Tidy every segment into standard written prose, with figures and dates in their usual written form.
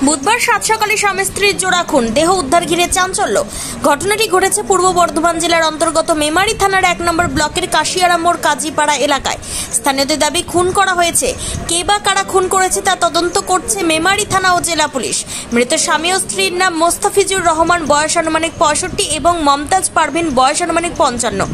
বুধবার সাত সকালে স্বামী স্ত্রীর জোড়া খুন, দেহ উদ্ধার ঘিরে চাঞ্চল্য। ঘটনাটি ঘটেছে পূর্ব বর্ধমান জেলার অন্তর্গত মেমারি থানার 1 নম্বর ব্লকের কাশিয়ারা মোড় কাজীপাড়া এলাকায়। স্থানীয়দের দাবি খুন করা হয়েছে। কে বা কারা খুন করেছে তা তদন্ত করছে মেমারি থানা ও জেলা পুলিশ। মৃত স্বামী ও স্ত্রীর নাম মোস্তাফিজুর রহমান, বয়স আনুমানিক 65 এবং মমতাজ পারভিন, বয়স আনুমানিক 55।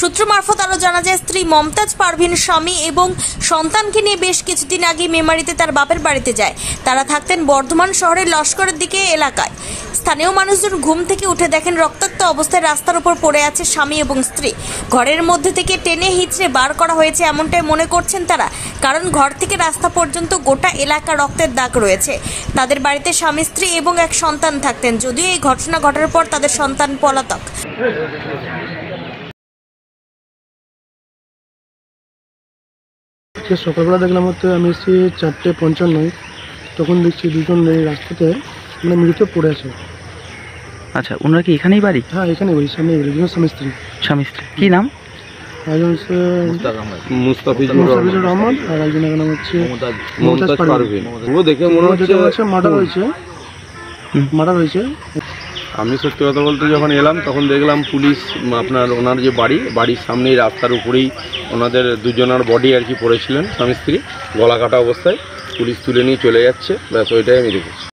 সূত্র মারফত আরও জানা যায়, স্ত্রী মমতাজ পারভিন স্বামী এবং সন্তানকে নিয়ে বেশ কিছুদিন আগে মেমারিতে তার বাপের বাড়িতে যায়। তারা থাকতেন বর্ধমান শহরের লস্করের দিকে এলাকায়। স্থানীয় মানুষজন ঘুম থেকে উঠে দেখেন রক্তাক্ত অবস্থায় রাস্তার উপর পড়ে আছে স্বামী এবং স্ত্রী। ঘরের মধ্যে থেকে টেনে হিঁচড়ে বার করা হয়েছে এমনটাই মনে করছেন তারা, কারণ ঘর থেকে রাস্তা পর্যন্ত গোটা এলাকা রক্তের দাগ রয়েছে। তাদের বাড়িতে স্বামী স্ত্রী এবং এক সন্তান থাকতেন, যদিও এই ঘটনা ঘটার পর তাদের সন্তান পলাতক। সকালবেলা দেখলাম হচ্ছে আমি এসেছি 4:55, তখন দেখছি দুজন এই রাস্তাতে মানে মৃত পড়ে আছে। আচ্ছা, ওনারা কি এখানেই বাড়ি? হ্যাঁ, এখানে বাড়ি, সামনে বাড়ি, দুজন স্বামী স্ত্রী। স্বামী স্ত্রী কি নাম? একজন হচ্ছে মুস্তাফিজুর রহমান আর একজনের নাম হচ্ছে মমতাজ পারভিন। পুরো দেখে মনে হচ্ছে মার্ডার হয়েছে। আমি সত্যি কথা বলতে যখন এলাম তখন দেখলাম পুলিশ আপনার ওনার যে বাড়ির সামনেই রাস্তার উপরেই ওনাদের দুজনের বডি আর কি পড়েছিলেন, স্বামী স্ত্রী গলা কাটা অবস্থায়। পুলিশ তুলে নিয়ে চলে যাচ্ছে, ব্যাস ওইটাই আমি দেখেছি।